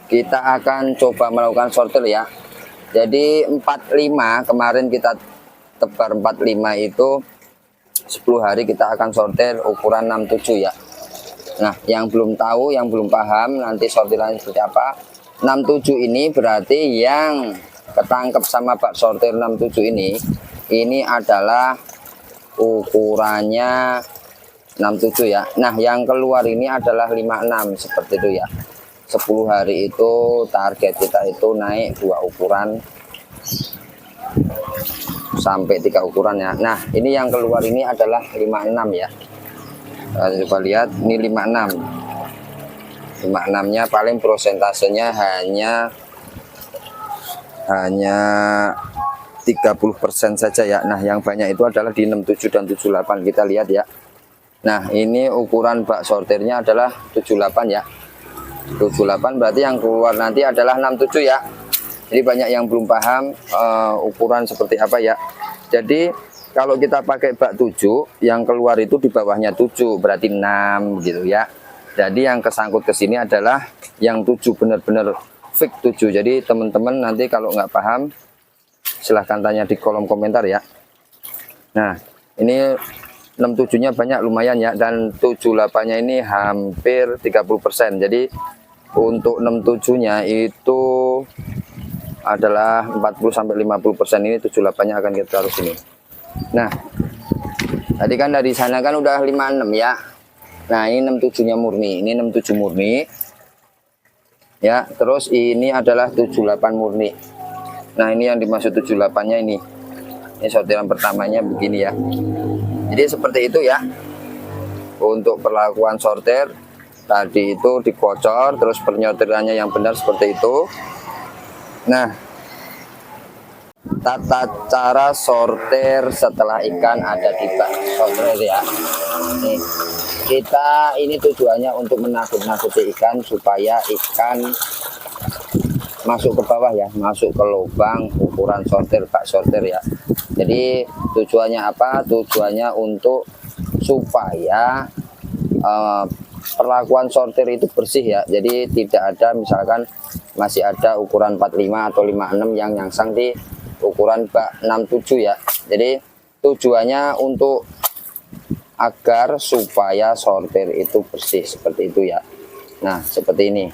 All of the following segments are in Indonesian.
kita akan coba melakukan sortir ya. Jadi 45 kemarin kita tebar 45 itu 10 hari kita akan sortir ukuran 67 ya. Nah, yang belum tahu, yang belum paham nanti sortirannya seperti apa. 67 ini berarti yang ketangkep sama bak sortir 67 ini adalah ukurannya 67 ya. Nah, yang keluar ini adalah 56 seperti itu ya. 10 hari itu target kita itu naik 2 ukuran sampai 3 ukuran ya. Nah, ini yang keluar ini adalah 56 ya. Coba lihat ini 56. 56-nya paling prosentasenya hanya 30% saja ya. Nah, yang banyak itu adalah di 67 dan 78 kita lihat ya. Nah, ini ukuran bak sortirnya adalah 78 ya. 78 berarti yang keluar nanti adalah 67 ya. Jadi banyak yang belum paham ukuran seperti apa ya. Jadi kalau kita pakai bak 7 yang keluar itu di bawahnya 7 berarti 6 gitu ya. Jadi yang kesangkut ke sini adalah yang 7 benar-benar fix 7. Jadi teman-teman nanti kalau nggak paham silahkan tanya di kolom komentar ya. Nah, ini 67-nya banyak lumayan ya, dan 78-nya ini hampir 30%. Jadi untuk 67-nya itu adalah 40-50%, ini 78-nya akan kita taruh sini. Nah, tadi kan dari sana kan udah 56 ya. Nah, ini 67-nya murni, ini 67 murni. Ya, terus ini adalah 78 murni. Nah, ini yang dimaksud 78-nya ini. Ini sortiran pertamanya begini ya. Jadi seperti itu ya. Untuk perlakuan sortir tadi itu dikocor, terus penyortirannya yang benar seperti itu. Nah, tata cara sortir setelah ikan ada di bak sortir ya. Nih, kita ini tujuannya untuk menakut-nakuti ikan supaya ikan masuk ke bawah ya, masuk ke lubang ukuran sortir bak sortir ya. Jadi tujuannya apa? Tujuannya untuk supaya perlakuan sortir itu bersih ya. Jadi tidak ada misalkan masih ada ukuran 45 atau 56 yang nyangsang di ukuran bak 67 ya. Jadi tujuannya untuk agar supaya sortir itu bersih seperti itu ya. Nah, seperti ini.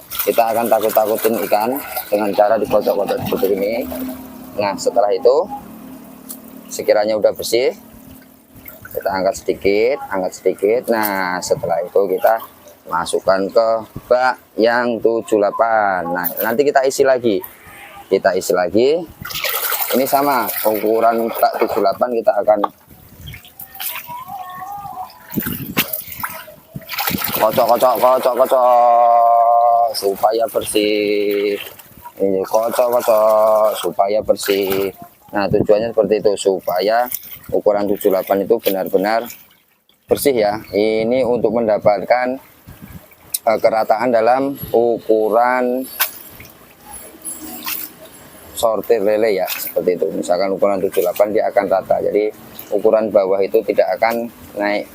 Kita akan takut-takutin ikan dengan cara dikocok-kocok seperti ini. Nah, setelah itu sekiranya udah bersih, kita angkat sedikit. Nah, setelah itu kita masukkan ke bak yang 78. Nah, nanti kita isi lagi. Ini sama ukuran bak 78, kita akan kocok supaya bersih. Ini kocok supaya bersih. Nah, tujuannya seperti itu supaya ukuran 78 itu benar-benar bersih ya. Ini untuk mendapatkan kerataan dalam ukuran sortir lele ya, seperti itu. Misalkan ukuran 78 dia akan rata. Jadi ukuran bawah itu tidak akan naik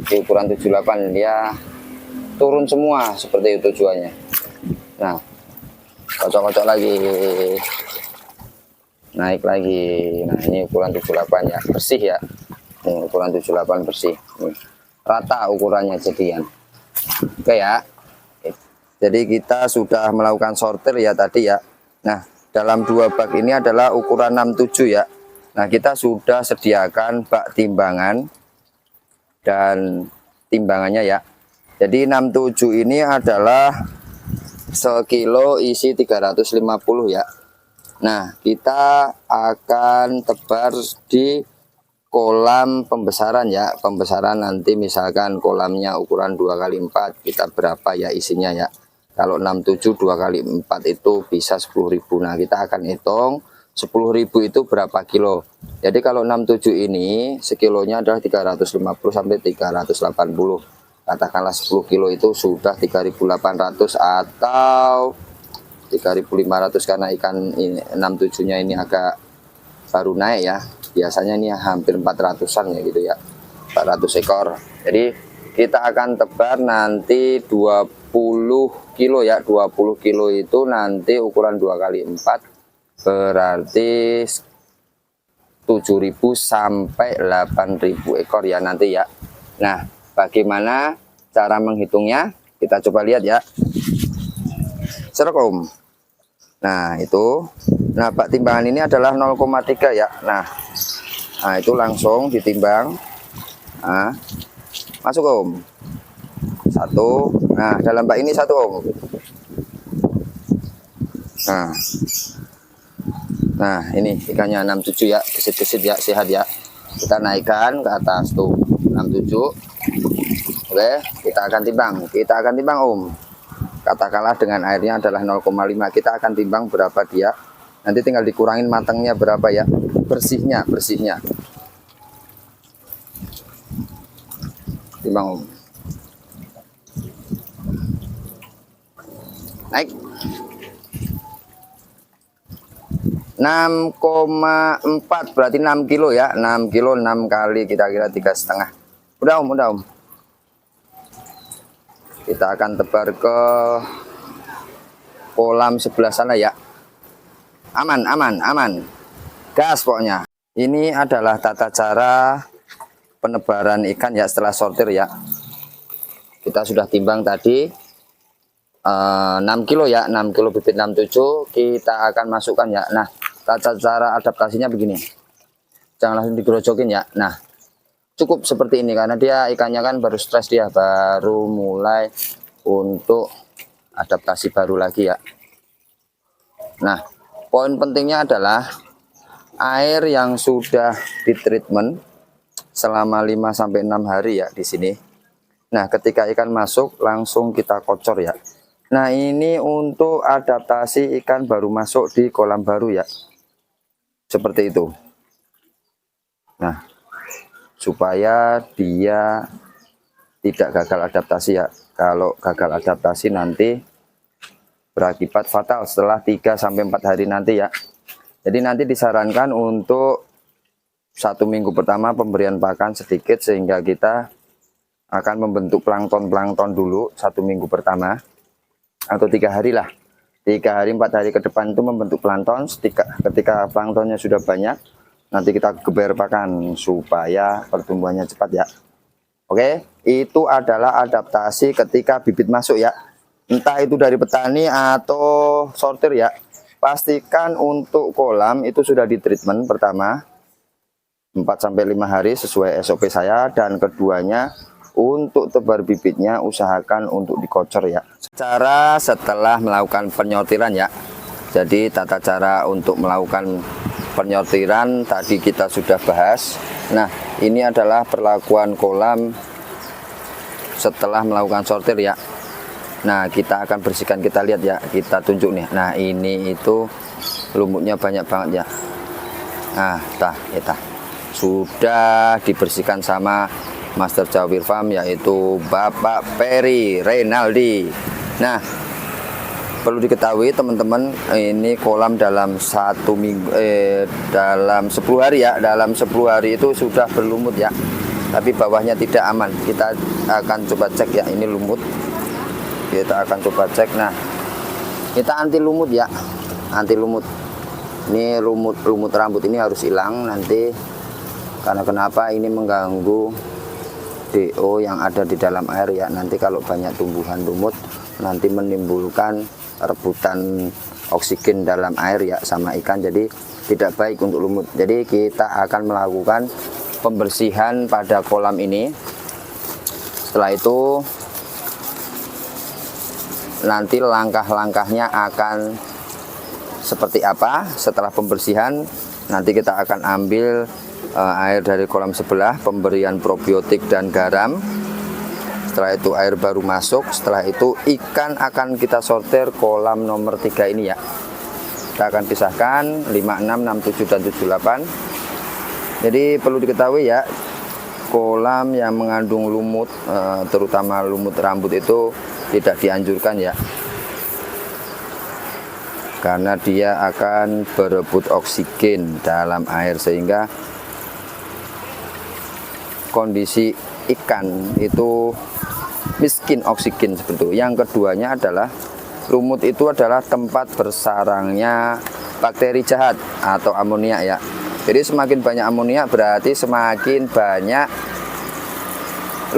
di ukuran 78, dia turun semua, seperti itu tujuannya. Nah, kocok-kocok lagi, naik lagi. Nah, ini ukuran 78 ya, bersih ya. Ini ukuran 78 bersih. Nih, rata ukurannya jadian. Oke ya. Jadi kita sudah melakukan sortir ya tadi ya. Nah, dalam 2 bak ini adalah ukuran 67 ya. Nah, kita sudah sediakan bak timbangan dan timbangannya ya. Jadi 67 ini adalah sekilo isi 350 ya. Nah, kita akan tebar di kolam pembesaran ya. Pembesaran nanti misalkan kolamnya ukuran 2x4, kita berapa ya isinya ya. Kalau 67 2x4 itu bisa 10.000. Nah, kita akan hitung 10.000 itu berapa kilo. Jadi kalau 67 ini sekilonya adalah 350 sampai 380. Katakanlah 10 kilo itu sudah 3.800 atau 3.500, karena ikan 67-nya ini agak baru naik ya. Biasanya ini hampir 400-an ya gitu ya. 400 ekor. Jadi kita akan tebar nanti 20 kilo ya. 20 kilo itu nanti ukuran 2 kali 4 berarti 7.000 sampai 8.000 ekor ya nanti ya. Nah, bagaimana cara menghitungnya? Kita coba lihat ya. Serkom. Nah, itu. Nah, Pak, timbangan ini adalah 0,3 ya. Nah, itu langsung ditimbang. Nah, masuk Om. 1. Nah, dalam bak ini 1 Om. Nah, ini ikannya 67 ya, gesit-gesit ya, sehat ya. Kita naikkan ke atas tuh 67. Oke, kita akan timbang. Kita akan timbang Om. Katakanlah dengan airnya adalah 0,5. Kita akan timbang berapa dia. Nanti tinggal dikurangin matangnya berapa ya. Bersihnya. Timbang Om. Naik 6,4 berarti 6 kilo ya. 6 kilo 6 kali kita kira 3,5. Udah Om. Kita akan tebar ke kolam sebelah sana ya. Aman. Gas pokoknya. Ini adalah tata cara penebaran ikan ya setelah sortir ya. Kita sudah timbang tadi 6 kilo ya, 6 kilo bibit 67 kita akan masukkan ya. Nah, tata cara adaptasinya begini. Jangan langsung digerojokin ya. Nah, cukup seperti ini karena dia ikannya kan baru stres, dia baru mulai untuk adaptasi baru lagi ya. Nah, poin pentingnya adalah air yang sudah ditreatment selama 5-6 hari ya di sini. Nah, ketika ikan masuk langsung kita kocor ya. Nah, ini untuk adaptasi ikan baru masuk di kolam baru ya. Seperti itu. Nah, supaya dia tidak gagal adaptasi ya. Kalau gagal adaptasi nanti berakibat fatal setelah 3-4 hari nanti ya. Jadi nanti disarankan untuk 1 minggu pertama pemberian pakan sedikit sehingga kita akan membentuk plankton dulu 1 minggu pertama atau 3 hari lah. 3 hari 4 hari ke depan itu membentuk plankton. Ketika planktonnya sudah banyak, nanti kita geber pakan supaya pertumbuhannya cepat ya. Oke, itu adalah adaptasi ketika bibit masuk ya. Entah itu dari petani atau sortir ya. Pastikan untuk kolam itu sudah ditreatment pertama 4-5 hari sesuai SOP saya, dan keduanya untuk tebar bibitnya usahakan untuk dikocor ya. Cara setelah melakukan penyortiran ya. Jadi tata cara untuk melakukan penyortiran tadi kita sudah bahas. Nah, ini adalah perlakuan kolam setelah melakukan sortir ya. Nah, kita akan bersihkan, kita lihat ya, kita tunjuk nih. Nah, ini itu lumutnya banyak banget ya. Nah, sudah dibersihkan sama Master Jawir Farm, yaitu Bapak Peri Renaldi. Nah, perlu diketahui teman-teman, ini kolam dalam 1 minggu dalam 10 hari ya, dalam 10 hari itu sudah berlumut ya, tapi bawahnya tidak aman. Kita akan coba cek ya, ini lumut, kita akan coba cek. Nah, kita anti lumut ya, anti lumut. Ini lumut rambut ini harus hilang nanti, karena kenapa? Ini mengganggu DO yang ada di dalam air ya. Nanti kalau banyak tumbuhan lumut nanti menimbulkan rebutan oksigen dalam air ya sama ikan, jadi tidak baik untuk lumut. Jadi kita akan melakukan pembersihan pada kolam ini. Setelah itu nanti langkah-langkahnya akan seperti apa. Setelah pembersihan nanti kita akan ambil air dari kolam sebelah, pemberian probiotik dan garam. Setelah itu air baru masuk. Setelah itu ikan akan kita sortir kolam nomor 3 ini ya. Kita akan pisahkan 56, 67 dan 78. Jadi perlu diketahui ya, kolam yang mengandung lumut terutama lumut rambut itu tidak dianjurkan ya, karena dia akan berebut oksigen dalam air sehingga kondisi ikan itu miskin oksigen seperti itu. Yang keduanya adalah lumut itu adalah tempat bersarangnya bakteri jahat atau amonia ya. Jadi semakin banyak amonia berarti semakin banyak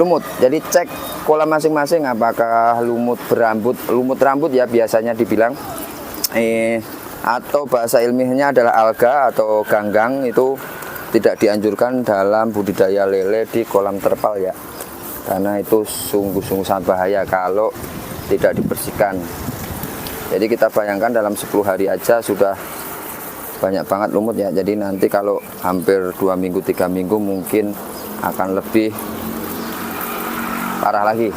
lumut. Jadi cek kolam masing-masing apakah lumut rambut ya biasanya dibilang, atau bahasa ilmiahnya adalah alga atau ganggang. Itu tidak dianjurkan dalam budidaya lele di kolam terpal ya, karena itu sungguh-sungguh sangat bahaya kalau tidak dibersihkan. Jadi kita bayangkan dalam 10 hari aja sudah banyak banget lumut ya. Jadi nanti kalau hampir 2 minggu 3 minggu mungkin akan lebih parah lagi.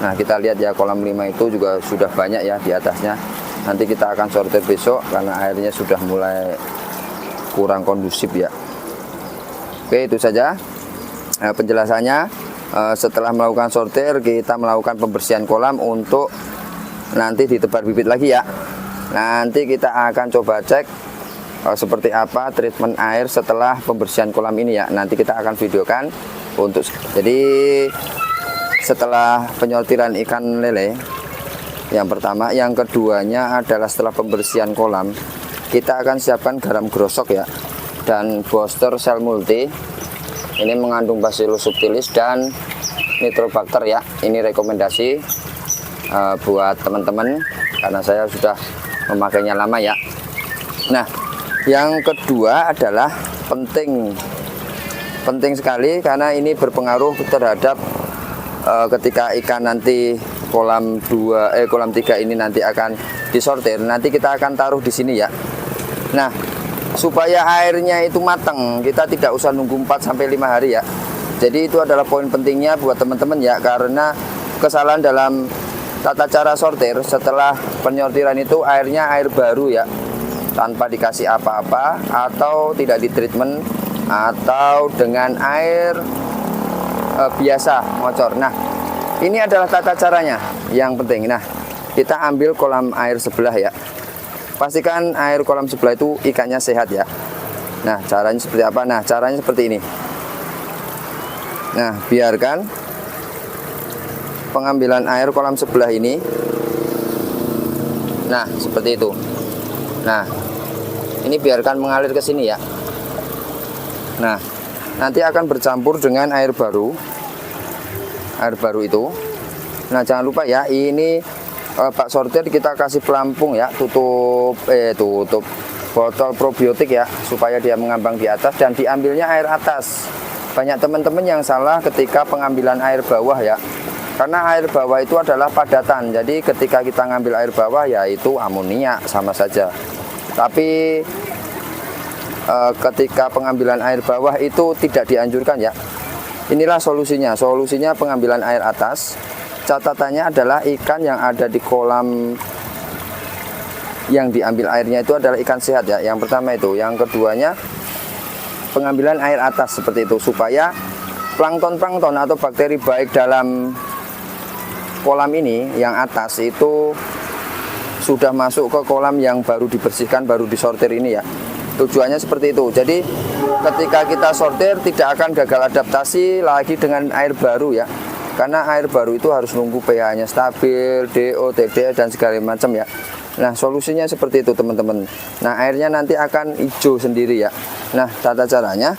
Nah kita lihat ya, kolam 5 itu juga sudah banyak ya di atasnya. Nanti kita akan sortir besok karena airnya sudah mulai kurang kondusif ya. Oke, itu saja penjelasannya. Setelah melakukan sortir, kita melakukan pembersihan kolam untuk nanti ditebar bibit lagi ya. Nanti kita akan coba cek seperti apa treatment air setelah pembersihan kolam ini ya. Nanti kita akan videokan untuk, jadi setelah penyortiran ikan lele yang pertama, yang keduanya adalah setelah pembersihan kolam kita akan siapkan garam grosok ya, dan booster sel multi. Ini mengandung Bacillus subtilis dan Nitrobacter ya. Ini rekomendasi buat teman-teman karena saya sudah memakainya lama ya. Nah, yang kedua adalah penting sekali karena ini berpengaruh terhadap ketika ikan nanti kolam 3 ini nanti akan disortir. Nanti kita akan taruh di sini ya. Nah, supaya airnya itu matang, kita tidak usah nunggu 4 sampai 5 hari ya. Jadi itu adalah poin pentingnya buat teman-teman ya, karena kesalahan dalam tata cara sortir setelah penyortiran itu airnya air baru ya, tanpa dikasih apa-apa atau tidak ditreatment atau dengan air biasa ngocor. Nah, ini adalah tata caranya yang penting. Nah, kita ambil kolam air sebelah ya. Pastikan air kolam sebelah itu ikannya sehat ya. Nah, caranya seperti apa? Nah, caranya seperti ini. Nah, biarkan pengambilan air kolam sebelah ini. Nah, seperti itu. Nah, ini biarkan mengalir ke sini ya. Nah, nanti akan bercampur dengan air baru. Air baru itu. Nah, jangan lupa ya, ini Pak sortir kita kasih pelampung ya, tutup botol probiotik ya, supaya dia mengambang di atas dan diambilnya air atas. Banyak teman-teman yang salah ketika pengambilan air bawah ya, karena air bawah itu adalah padatan. Jadi ketika kita ngambil air bawah ya itu amonia sama saja. Tapi ketika pengambilan air bawah itu tidak dianjurkan ya. Inilah solusinya. Solusinya pengambilan air atas. Catatannya adalah ikan yang ada di kolam yang diambil airnya itu adalah ikan sehat ya. Yang pertama itu. Yang keduanya pengambilan air atas seperti itu, supaya plankton-plankton atau bakteri baik dalam kolam ini yang atas itu sudah masuk ke kolam yang baru dibersihkan, baru disortir ini ya. Tujuannya seperti itu. Jadi ketika kita sortir tidak akan gagal adaptasi lagi dengan air baru ya. Karena air baru itu harus nunggu pH-nya stabil, DO, TDS dan segala macam ya. Nah, solusinya seperti itu teman-teman. Nah, airnya nanti akan hijau sendiri ya. Nah, tata caranya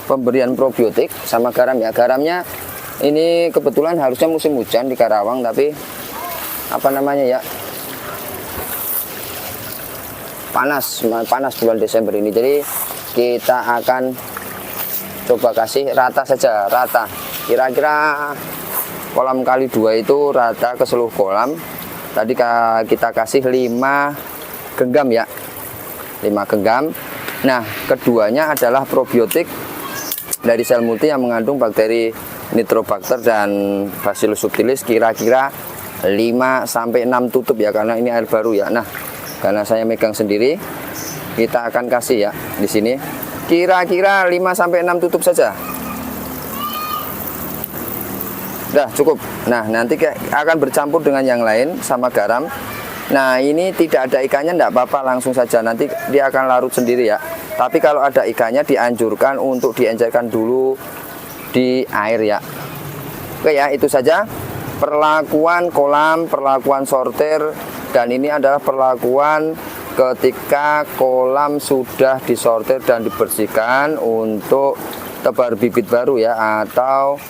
pemberian probiotik sama garam ya. Garamnya ini kebetulan harusnya musim hujan di Karawang, tapi apa namanya ya, panas bulan Desember ini. Jadi kita akan coba kasih rata saja, rata. Kira-kira kolam kali 2 itu rata ke seluruh kolam. Tadi kita kasih 5 genggam ya, 5 genggam. Nah, keduanya adalah probiotik dari sel multi yang mengandung bakteri Nitrobacter dan Bacillus subtilis, kira-kira 5 sampai 6 tutup ya, karena ini air baru ya. Nah, karena saya megang sendiri, kita akan kasih ya di sini kira-kira 5 sampai 6 tutup saja. Udah cukup. Nah, nanti akan bercampur dengan yang lain sama garam. Nah, ini tidak ada ikannya enggak apa-apa, langsung saja, nanti dia akan larut sendiri ya. Tapi kalau ada ikannya dianjurkan untuk diencerkan dulu di air ya. Oke ya, itu saja. perlakuan kolam, perlakuan sortir, dan ini adalah perlakuan ketika kolam sudah disortir dan dibersihkan untuk tebar bibit baru ya, atau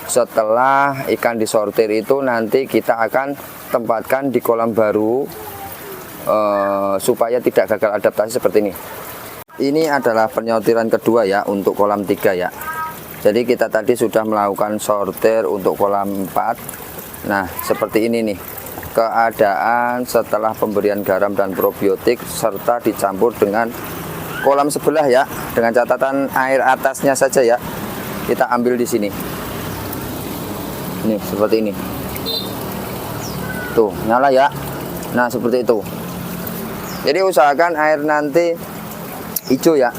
setelah ikan disortir itu nanti kita akan tempatkan di kolam baru supaya tidak gagal adaptasi seperti ini. Ini adalah penyortiran kedua ya untuk kolam 3 ya. Jadi kita tadi sudah melakukan sortir untuk kolam 4. Nah, seperti ini nih keadaan setelah pemberian garam dan probiotik serta dicampur dengan kolam sebelah ya, dengan catatan air atasnya saja ya. Kita ambil di sini. Ini seperti ini. Tuh, nyala ya. Nah, seperti itu. Jadi usahakan air nanti hijau ya.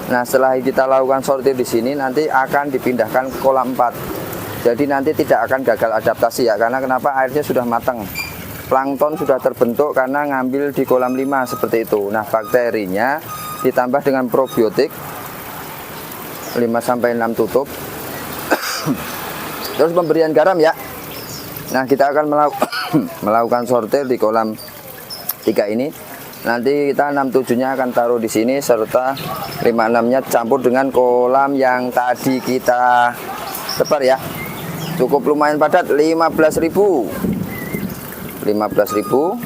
Nah, setelah kita lakukan sortir di sini nanti akan dipindahkan ke kolam 4. Jadi nanti tidak akan gagal adaptasi ya, karena kenapa? Airnya sudah matang. Plankton sudah terbentuk karena ngambil di kolam 5 seperti itu. Nah, bakterinya ditambah dengan probiotik 5-6 tutup. Terus pemberian garam ya. Nah, kita akan melakukan sortir di kolam 3 ini. Nanti kita 6-7-nya akan taruh di sini serta 5-6-nya campur dengan kolam yang tadi kita tebar ya. Cukup lumayan padat, 15.000. 15.000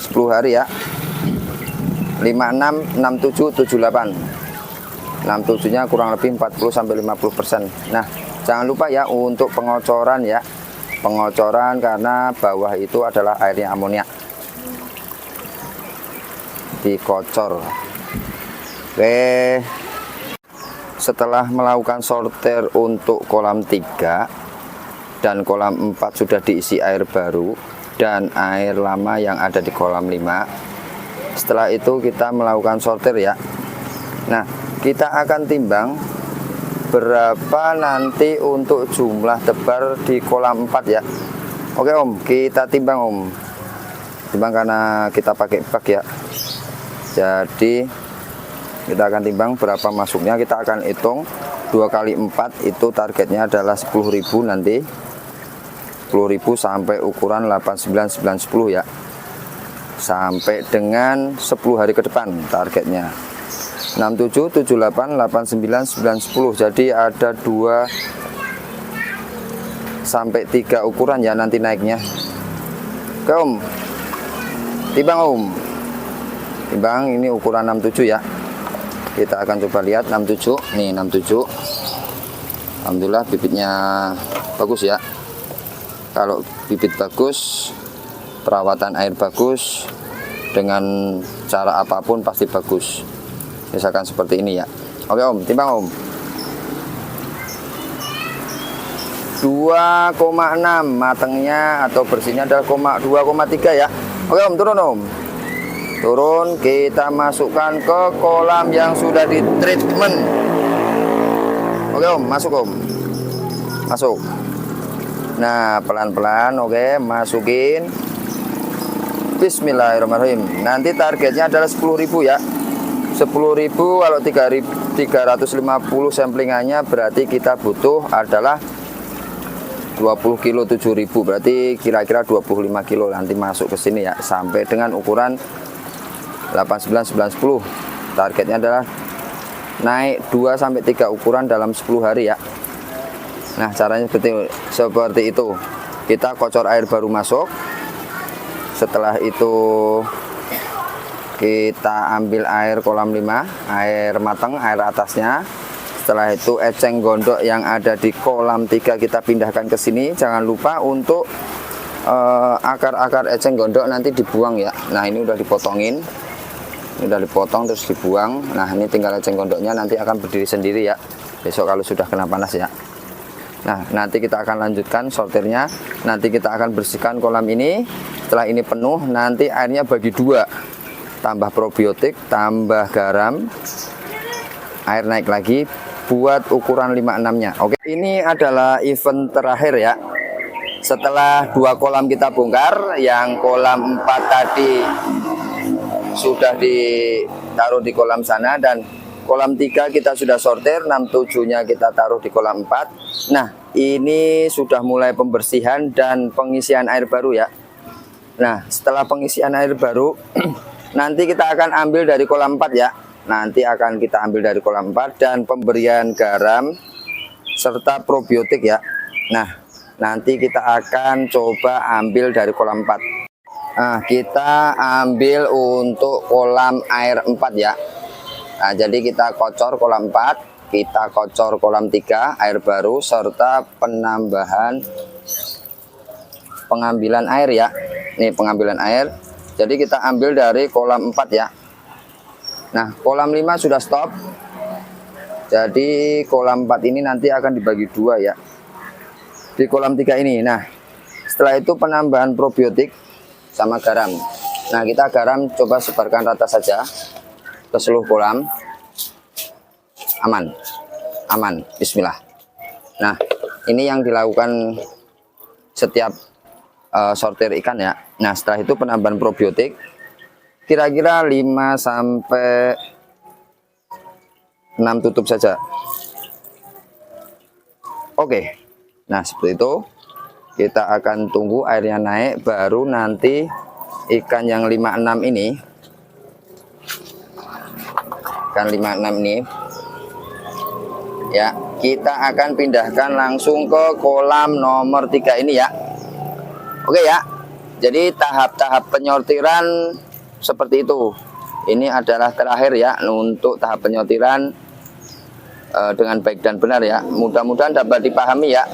10 hari ya. 56, 67, 78. 67-nya kurang lebih 40-50%. Nah, jangan lupa ya untuk pengocoran ya. Pengocoran karena bawah itu adalah airnya amoniak. Dikocor. Oke, setelah melakukan sortir untuk kolam 3 dan kolam 4 sudah diisi air baru dan air lama yang ada di kolam 5, setelah itu kita melakukan sortir ya. Nah, kita akan timbang berapa nanti untuk jumlah tebar di kolam 4 ya. Oke Om, kita timbang Om. Timbang karena kita pakai bak ya. Jadi kita akan timbang berapa masuknya. Kita akan hitung 2 kali 4 itu targetnya adalah 10.000 nanti. 10.000 sampai ukuran 89, 9, 10 ya. Sampai dengan 10 hari ke depan targetnya. 67, 78, 89, 9, 10. Jadi ada 2 sampai 3 ukuran ya nanti naiknya. Oke Om. Timbang Om. Timbang ini ukuran 67 ya. Kita akan coba lihat 67. Nih 67. Alhamdulillah bibitnya bagus ya. Kalau bibit bagus, perawatan air bagus, dengan cara apapun pasti bagus. Misalkan seperti ini ya. Oke Om, timbang Om. 2,6 matangnya atau bersihnya adalah 2,3 ya. Oke Om, turun Om. Turun, kita masukkan ke kolam yang sudah di treatment. Oke Om, masuk Om. Masuk. Nah, pelan-pelan, oke, masukin. Bismillahirrahmanirrahim. Nanti targetnya adalah 10.000 ya. 10.000 kalau 350 samplingannya berarti kita butuh adalah 20 kilo 7.000, berarti kira-kira 25 kilo nanti masuk ke sini ya, sampai dengan ukuran 89, 9, 10. Targetnya adalah naik 2 sampai 3 ukuran dalam 10 hari ya. Nah, caranya seperti itu. Kita kocor air baru masuk. Setelah itu kita ambil air kolam 5, air matang, air atasnya. Setelah itu eceng gondok yang ada di kolam 3 kita pindahkan ke sini. Jangan lupa untuk akar-akar eceng gondok nanti dibuang ya. Nah, ini udah dipotongin. Ini udah dipotong terus dibuang. Nah, ini tinggal eceng gondoknya nanti akan berdiri sendiri ya. Besok kalau sudah kena panas ya. Nah, nanti kita akan lanjutkan sortirnya. Nanti kita akan bersihkan kolam ini. Setelah ini penuh, nanti airnya bagi 2. Tambah probiotik, tambah garam. Air naik lagi buat ukuran 56-nya. Oke, ini adalah event terakhir ya. Setelah 2 kolam kita bongkar, yang kolam 4 tadi sudah ditaruh di kolam sana dan kolam 3 kita sudah sortir, 67-nya kita taruh di kolam 4. Nah, ini sudah mulai pembersihan dan pengisian air baru ya. Nah, setelah pengisian air baru, nanti kita akan ambil dari kolam 4 ya. Nanti akan kita ambil dari kolam 4 dan pemberian garam serta probiotik ya. Nah, nanti kita akan coba ambil dari kolam 4. Nah, kita ambil untuk kolam air 4 ya. Nah, jadi kita kocor kolam 4, kita kocor kolam 3 air baru serta pengambilan air ya. Nih pengambilan air. Jadi kita ambil dari kolam 4 ya. Nah, kolam 5 sudah stop. Jadi kolam 4 ini nanti akan dibagi 2 ya. Di kolam 3 ini. Nah, setelah itu penambahan probiotik sama garam. Nah, kita garam coba sebarkan rata saja ke seluruh kolam. Aman, bismillah. Nah, ini yang dilakukan setiap sortir ikan ya. Nah, setelah itu penambahan probiotik kira-kira 5 sampai 6 tutup saja. Oke. Nah, seperti itu. Kita akan tunggu airnya naik, baru nanti ikan yang 56 ini, ikan 56 ini ya, kita akan pindahkan langsung ke kolam nomor 3 ini ya. Oke ya. Jadi tahap-tahap penyortiran seperti itu. Ini adalah terakhir ya untuk tahap penyortiran dengan baik dan benar ya. Mudah-mudahan dapat dipahami ya.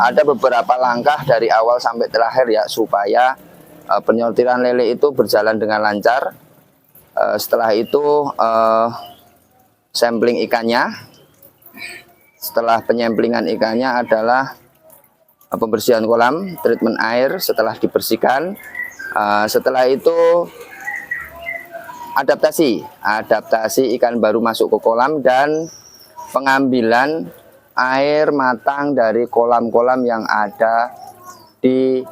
Ada beberapa langkah dari awal sampai terakhir ya, supaya penyortiran lele itu berjalan dengan lancar. Setelah itu sampling ikannya. Setelah penyamplingan ikannya adalah pembersihan kolam, treatment air setelah dibersihkan. Setelah itu adaptasi ikan baru masuk ke kolam dan pengambilan air matang dari kolam-kolam yang ada di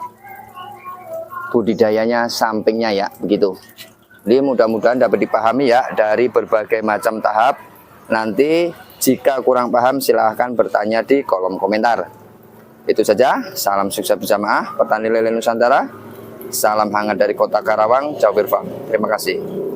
budidayanya sampingnya ya, begitu. Jadi mudah-mudahan dapat dipahami ya dari berbagai macam tahap. Nanti jika kurang paham silahkan bertanya di kolom komentar. Itu saja, salam sukses berjamaah petani lele Nusantara. Salam hangat dari Kota Karawang, Jawir Farm. Terima kasih.